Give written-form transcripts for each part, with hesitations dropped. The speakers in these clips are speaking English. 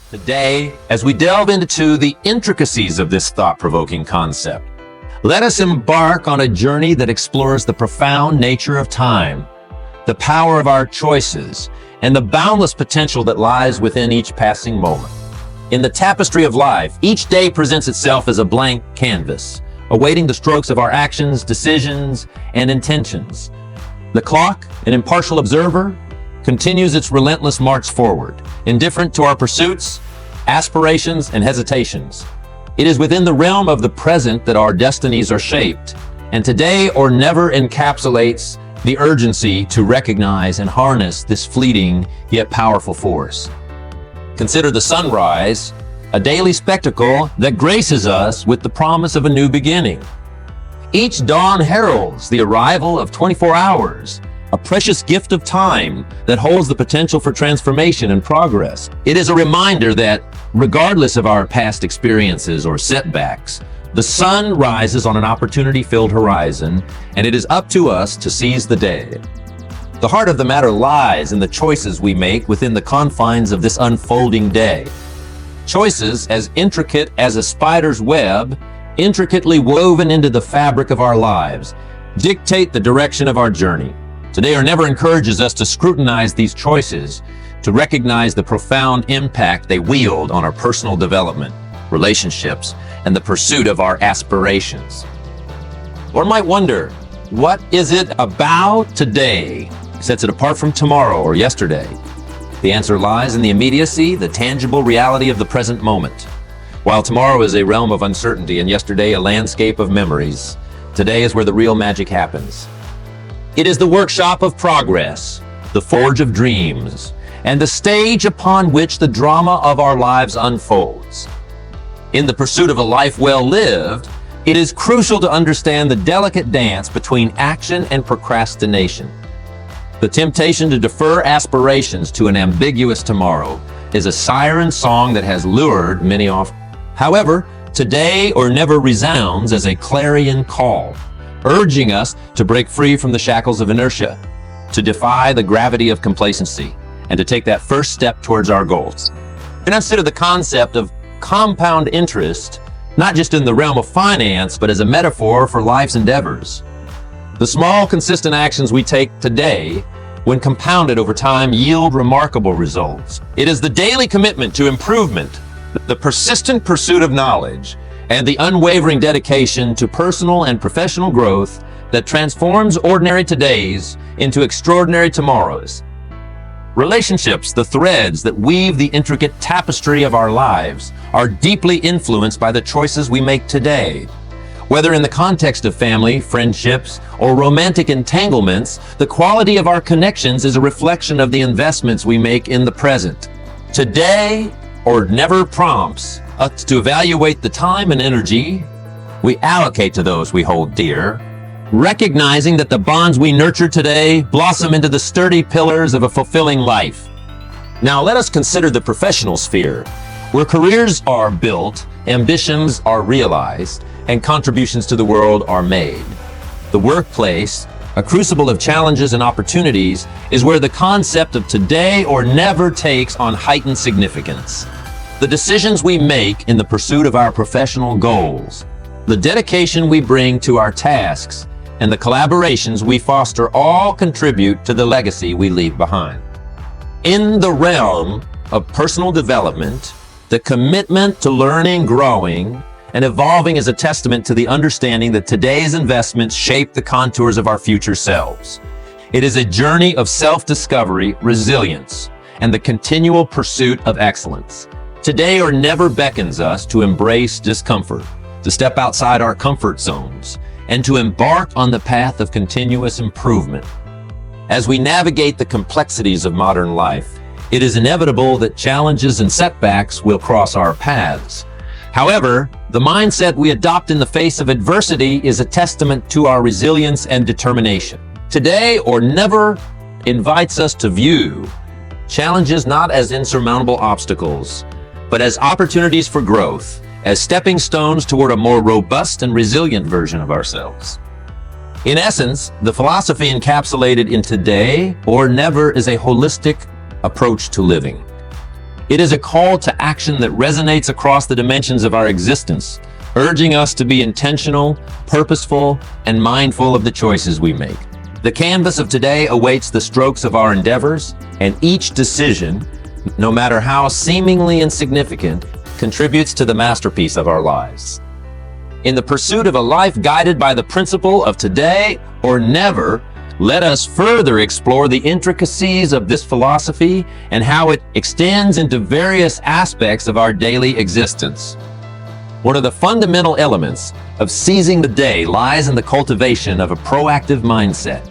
Today, as we delve into the intricacies of this thought-provoking concept, let us embark on a journey that explores the profound nature of time, the power of our choices, and the boundless potential that lies within each passing moment. In the tapestry of life, each day presents itself as a blank canvas, awaiting the strokes of our actions, decisions, and intentions. The clock, an impartial observer, continues its relentless march forward, indifferent to our pursuits, aspirations, and hesitations. It is within the realm of the present that our destinies are shaped, and today or never encapsulates the urgency to recognize and harness this fleeting yet powerful force. Consider the sunrise, a daily spectacle that graces us with the promise of a new beginning. Each dawn heralds the arrival of 24 hours, a precious gift of time that holds the potential for transformation and progress. It is a reminder that, regardless of our past experiences or setbacks, the sun rises on an opportunity-filled horizon, and it is up to us to seize the day. The heart of the matter lies in the choices we make within the confines of this unfolding day. Choices as intricate as a spider's web, intricately woven into the fabric of our lives, dictate the direction of our journey. Today or never encourages us to scrutinize these choices, to recognize the profound impact they wield on our personal development, relationships, and the pursuit of our aspirations. One might wonder, what is it about today sets it apart from tomorrow or yesterday? The answer lies in the immediacy, the tangible reality of the present moment. While tomorrow is a realm of uncertainty and yesterday a landscape of memories, today is where the real magic happens. It is the workshop of progress, the forge of dreams, and the stage upon which the drama of our lives unfolds. In the pursuit of a life well lived, it is crucial to understand the delicate dance between action and procrastination. The temptation to defer aspirations to an ambiguous tomorrow is a siren song that has lured many off. However, today or never resounds as a clarion call, urging us to break free from the shackles of inertia, to defy the gravity of complacency, and to take that first step towards our goals. And consider the concept of compound interest, not just in the realm of finance, but as a metaphor for life's endeavors. The small, consistent actions we take today, when compounded over time, yield remarkable results. It is the daily commitment to improvement, the persistent pursuit of knowledge, and the unwavering dedication to personal and professional growth that transforms ordinary todays into extraordinary tomorrows. Relationships, the threads that weave the intricate tapestry of our lives, are deeply influenced by the choices we make today. Whether in the context of family, friendships, or romantic entanglements, the quality of our connections is a reflection of the investments we make in the present. Today or never prompts us to evaluate the time and energy we allocate to those we hold dear, recognizing that the bonds we nurture today blossom into the sturdy pillars of a fulfilling life. Now let us consider the professional sphere, where careers are built, ambitions are realized, and contributions to the world are made. The workplace, a crucible of challenges and opportunities, is where the concept of today or never takes on heightened significance. The decisions we make in the pursuit of our professional goals, the dedication we bring to our tasks, and the collaborations we foster all contribute to the legacy we leave behind. In the realm of personal development, the commitment to learning, growing, and evolving is a testament to the understanding that today's investments shape the contours of our future selves. It is a journey of self-discovery, resilience, and the continual pursuit of excellence. Today or never beckons us to embrace discomfort, to step outside our comfort zones, and to embark on the path of continuous improvement. As we navigate the complexities of modern life, it is inevitable that challenges and setbacks will cross our paths. However, the mindset we adopt in the face of adversity is a testament to our resilience and determination. Today or never invites us to view challenges not as insurmountable obstacles, but as opportunities for growth, as stepping stones toward a more robust and resilient version of ourselves. In essence, the philosophy encapsulated in today or never is a holistic approach to living. It is a call to action that resonates across the dimensions of our existence, urging us to be intentional, purposeful, and mindful of the choices we make. The canvas of today awaits the strokes of our endeavors, and each decision, no matter how seemingly insignificant, contributes to the masterpiece of our lives. In the pursuit of a life guided by the principle of today or never, let us further explore the intricacies of this philosophy and how it extends into various aspects of our daily existence. One of the fundamental elements of seizing the day lies in the cultivation of a proactive mindset.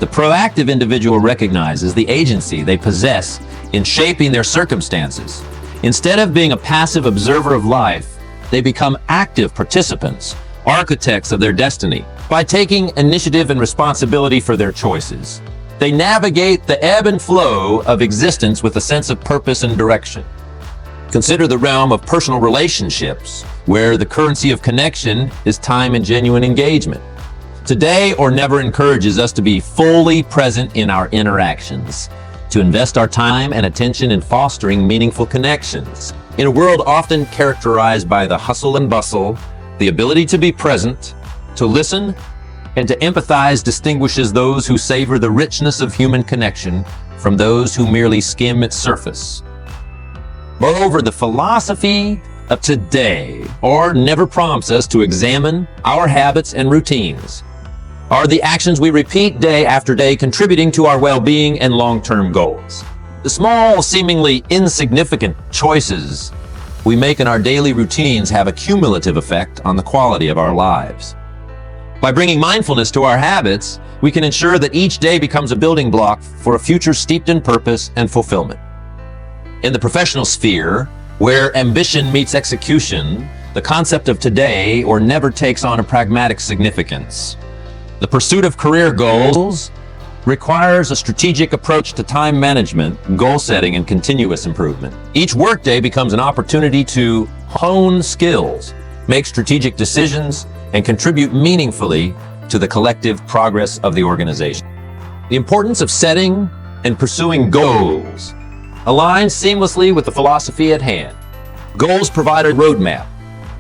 The proactive individual recognizes the agency they possess in shaping their circumstances. Instead of being a passive observer of life, they become active participants, architects of their destiny. By taking initiative and responsibility for their choices, they navigate the ebb and flow of existence with a sense of purpose and direction. Consider the realm of personal relationships, where the currency of connection is time and genuine engagement. Today or never encourages us to be fully present in our interactions, to invest our time and attention in fostering meaningful connections. In a world often characterized by the hustle and bustle, the ability to be present, to listen, and to empathize distinguishes those who savor the richness of human connection from those who merely skim its surface. Moreover, the philosophy of today or never prompts us to examine our habits and routines. Are the actions we repeat day after day contributing to our well-being and long-term goals? The small, seemingly insignificant choices we make in our daily routines have a cumulative effect on the quality of our lives. By bringing mindfulness to our habits, we can ensure that each day becomes a building block for a future steeped in purpose and fulfillment. In the professional sphere, where ambition meets execution, the concept of today or never takes on a pragmatic significance. The pursuit of career goals requires a strategic approach to time management, goal setting, and continuous improvement. Each workday becomes an opportunity to hone skills, make strategic decisions, and contribute meaningfully to the collective progress of the organization. The importance of setting and pursuing goals aligns seamlessly with the philosophy at hand. Goals provide a roadmap,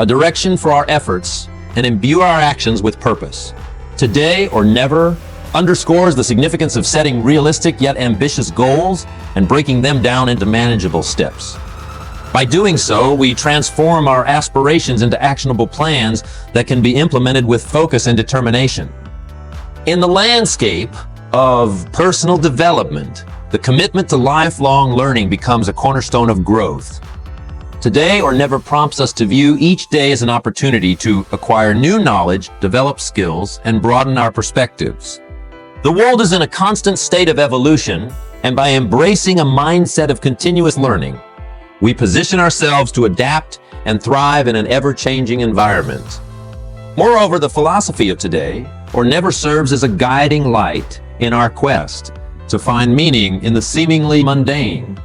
a direction for our efforts, and imbue our actions with purpose. Today or never underscores the significance of setting realistic yet ambitious goals and breaking them down into manageable steps. By doing so, we transform our aspirations into actionable plans that can be implemented with focus and determination. In the landscape of personal development, the commitment to lifelong learning becomes a cornerstone of growth. Today or never prompts us to view each day as an opportunity to acquire new knowledge, develop skills, and broaden our perspectives. The world is in a constant state of evolution, and by embracing a mindset of continuous learning, we position ourselves to adapt and thrive in an ever-changing environment. Moreover, the philosophy of today or never serves as a guiding light in our quest to find meaning in the seemingly mundane.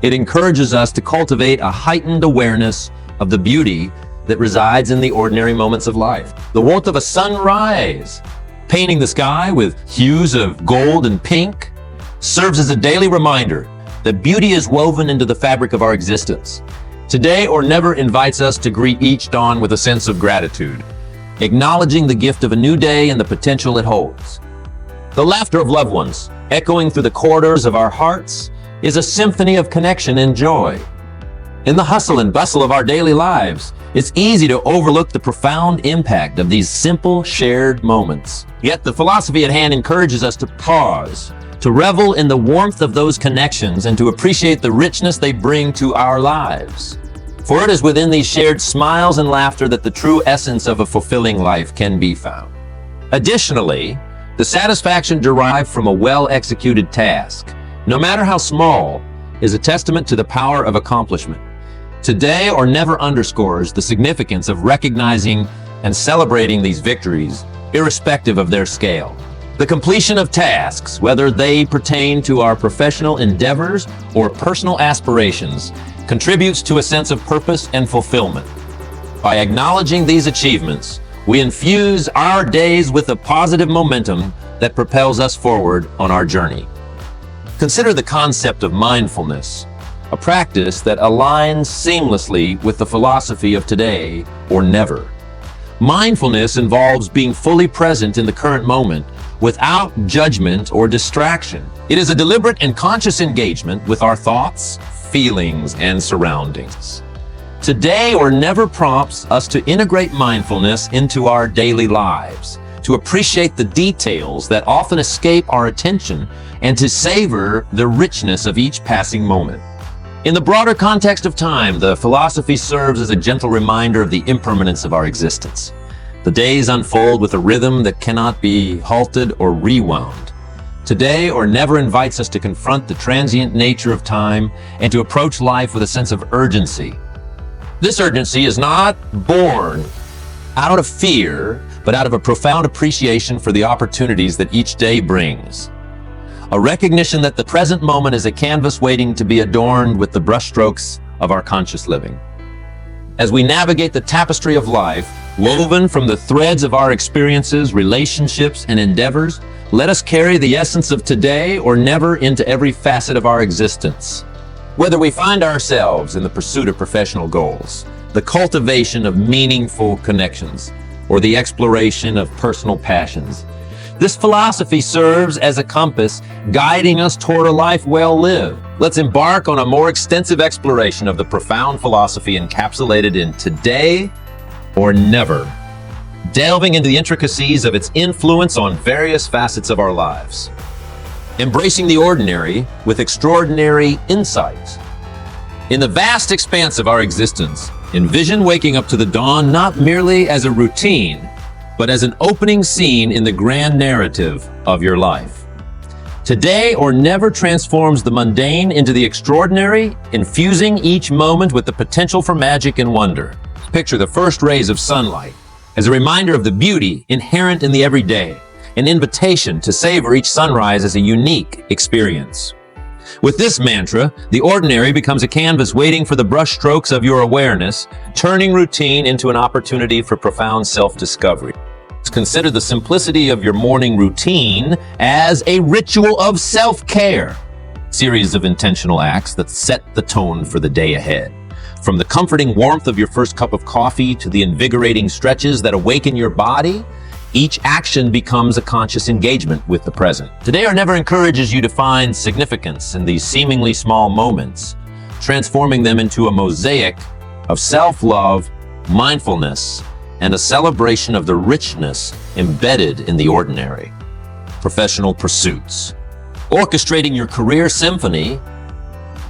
It encourages us to cultivate a heightened awareness of the beauty that resides in the ordinary moments of life. The warmth of a sunrise, painting the sky with hues of gold and pink, serves as a daily reminder that beauty is woven into the fabric of our existence. Today or never invites us to greet each dawn with a sense of gratitude, acknowledging the gift of a new day and the potential it holds. The laughter of loved ones, echoing through the corridors of our hearts, is a symphony of connection and joy. In the hustle and bustle of our daily lives, it's easy to overlook the profound impact of these simple, shared moments. Yet the philosophy at hand encourages us to pause, to revel in the warmth of those connections, and to appreciate the richness they bring to our lives. For it is within these shared smiles and laughter that the true essence of a fulfilling life can be found. Additionally, the satisfaction derived from a well-executed task, no matter how small, is a testament to the power of accomplishment. Today or never underscores the significance of recognizing and celebrating these victories, irrespective of their scale. The completion of tasks, whether they pertain to our professional endeavors or personal aspirations, contributes to a sense of purpose and fulfillment. By acknowledging these achievements, we infuse our days with a positive momentum that propels us forward on our journey. Consider the concept of mindfulness. a practice that aligns seamlessly with the philosophy of today or never. Mindfulness involves being fully present in the current moment without judgment or distraction. It is a deliberate and conscious engagement with our thoughts, feelings, and surroundings. Today or never prompts us to integrate mindfulness into our daily lives, to appreciate the details that often escape our attention, and to savor the richness of each passing moment. In the broader context of time, the philosophy serves as a gentle reminder of the impermanence of our existence. The days unfold with a rhythm that cannot be halted or rewound. Today or never invites us to confront the transient nature of time and to approach life with a sense of urgency. This urgency is not born out of fear, but out of a profound appreciation for the opportunities that each day brings. A recognition that the present moment is a canvas waiting to be adorned with the brushstrokes of our conscious living. As we navigate the tapestry of life, woven from the threads of our experiences, relationships, and endeavors, let us carry the essence of today or never into every facet of our existence. Whether we find ourselves in the pursuit of professional goals, the cultivation of meaningful connections, or the exploration of personal passions, this philosophy serves as a compass guiding us toward a life well lived. Let's embark on a more extensive exploration of the profound philosophy encapsulated in today or never, delving into the intricacies of its influence on various facets of our lives. Embracing the ordinary with extraordinary insights. In the vast expanse of our existence, envision waking up to the dawn not merely as a routine, but as an opening scene in the grand narrative of your life. Today or never transforms the mundane into the extraordinary, infusing each moment with the potential for magic and wonder. Picture the first rays of sunlight as a reminder of the beauty inherent in the everyday, an invitation to savor each sunrise as a unique experience. With this mantra, the ordinary becomes a canvas waiting for the brushstrokes of your awareness, turning routine into an opportunity for profound self-discovery. Consider the simplicity of your morning routine as a ritual of self-care, a series of intentional acts that set the tone for the day ahead. From the comforting warmth of your first cup of coffee to the invigorating stretches that awaken your body, each action becomes a conscious engagement with the present. Today or never encourages you to find significance in these seemingly small moments, transforming them into a mosaic of self-love, mindfulness, and a celebration of the richness embedded in the ordinary. Professional pursuits. Orchestrating your career symphony,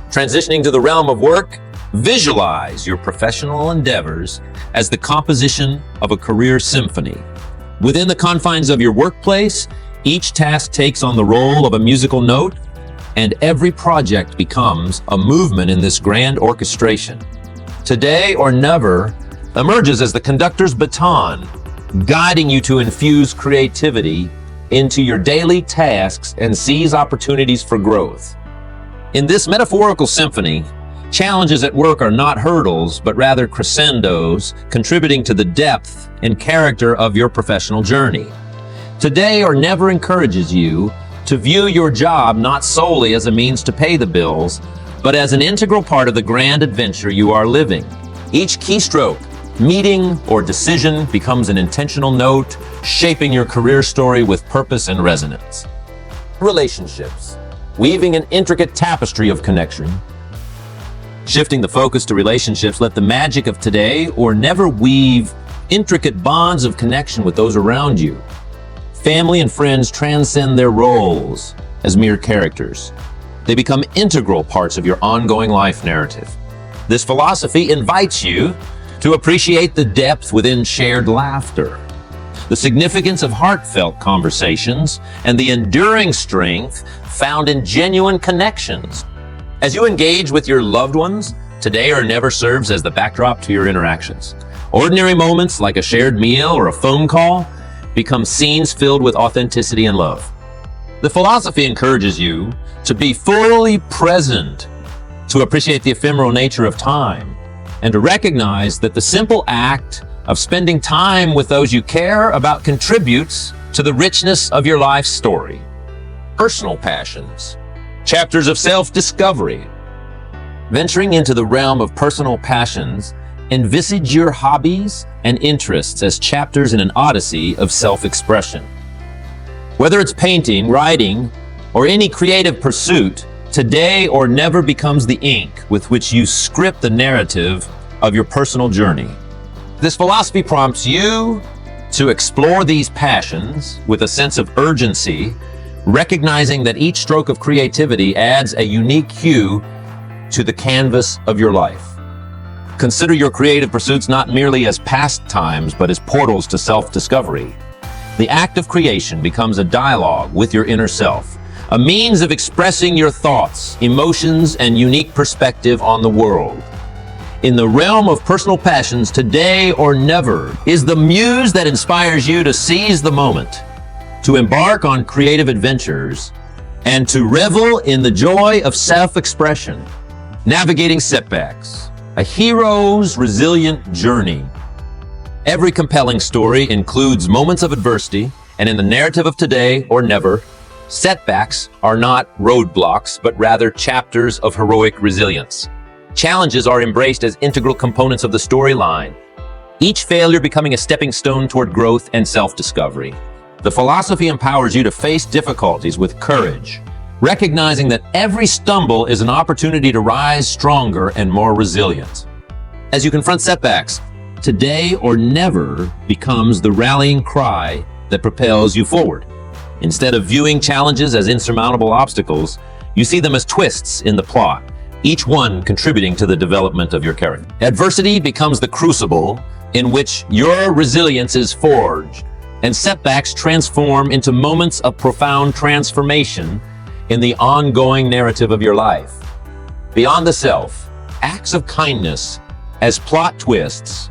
transitioning to the realm of work, visualize your professional endeavors as the composition of a career symphony. Within the confines of your workplace, each task takes on the role of a musical note, and every project becomes a movement in this grand orchestration. Today or never emerges as the conductor's baton, guiding you to infuse creativity into your daily tasks and seize opportunities for growth. In this metaphorical symphony, challenges at work are not hurdles, but rather crescendos, contributing to the depth and character of your professional journey. Today or never encourages you to view your job not solely as a means to pay the bills, but as an integral part of the grand adventure you are living. Each keystroke, meeting, or decision becomes an intentional note, shaping your career story with purpose and resonance. Relationships, weaving an intricate tapestry of connection. Shifting the focus to relationships, let the magic of today or never weave intricate bonds of connection with those around you. Family and friends transcend their roles as mere characters. They become integral parts of your ongoing life narrative. This philosophy invites you to appreciate the depth within shared laughter, the significance of heartfelt conversations, and the enduring strength found in genuine connections. As you engage with your loved ones, today or never serves as the backdrop to your interactions. Ordinary moments like a shared meal or a phone call become scenes filled with authenticity and love. The philosophy encourages you to be fully present, to appreciate the ephemeral nature of time, and to recognize that the simple act of spending time with those you care about contributes to the richness of your life story. Personal passions, chapters of self-discovery. Venturing into the realm of personal passions, envisage your hobbies and interests as chapters in an odyssey of self-expression. Whether it's painting, writing, or any creative pursuit, today or never becomes the ink with which you script the narrative of your personal journey. This philosophy prompts you to explore these passions with a sense of urgency, recognizing that each stroke of creativity adds a unique hue to the canvas of your life. Consider your creative pursuits not merely as pastimes, but as portals to self-discovery. The act of creation becomes a dialogue with your inner self, a means of expressing your thoughts, emotions, and unique perspective on the world. In the realm of personal passions, today or never is the muse that inspires you to seize the moment, to embark on creative adventures, and to revel in the joy of self-expression. Navigating setbacks, a hero's resilient journey. Every compelling story includes moments of adversity, and in the narrative of today or never, setbacks are not roadblocks, but rather chapters of heroic resilience. Challenges are embraced as integral components of the storyline, each failure becoming a stepping stone toward growth and self-discovery. The philosophy empowers you to face difficulties with courage, recognizing that every stumble is an opportunity to rise stronger and more resilient. As you confront setbacks, today or never becomes the rallying cry that propels you forward. Instead of viewing challenges as insurmountable obstacles, you see them as twists in the plot, each one contributing to the development of your character. Adversity becomes the crucible in which your resilience is forged, and setbacks transform into moments of profound transformation in the ongoing narrative of your life. Beyond the self, acts of kindness as plot twists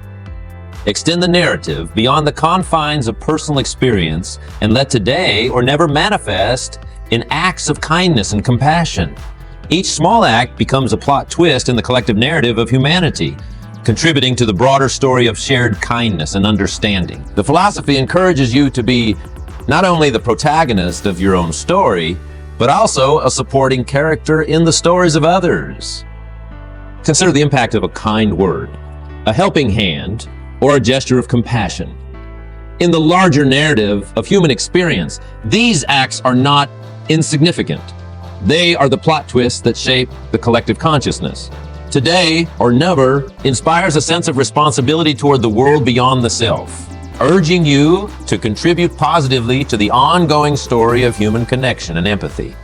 extend the narrative beyond the confines of personal experience and let today or never manifest in acts of kindness and compassion. Each small act becomes a plot twist in the collective narrative of humanity, contributing to the broader story of shared kindness and understanding. The philosophy encourages you to be not only the protagonist of your own story, but also a supporting character in the stories of others. Consider the impact of a kind word, a helping hand, or a gesture of compassion. In the larger narrative of human experience, these acts are not insignificant. They are the plot twists that shape the collective consciousness. Today or never inspires a sense of responsibility toward the world beyond the self, urging you to contribute positively to the ongoing story of human connection and empathy.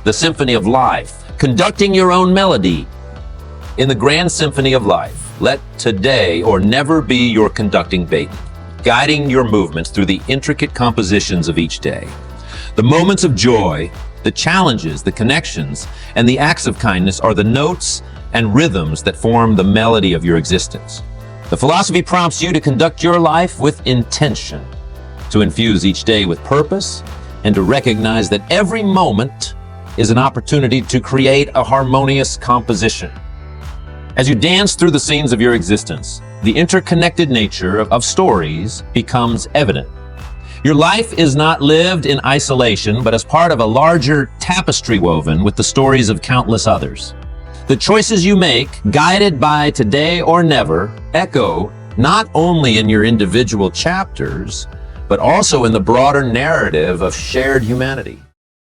The symphony of life, conducting your own melody. In the grand symphony of life, let today or never be your conducting Beethoven, guiding your movements through the intricate compositions of each day. The moments of joy, the challenges, the connections, and the acts of kindness are the notes and rhythms that form the melody of your existence. The philosophy prompts you to conduct your life with intention, to infuse each day with purpose, and to recognize that every moment is an opportunity to create a harmonious composition. As you dance through the scenes of your existence, the interconnected nature of stories becomes evident. Your life is not lived in isolation, but as part of a larger tapestry woven with the stories of countless others. The choices you make, guided by today or never, echo not only in your individual chapters, but also in the broader narrative of shared humanity.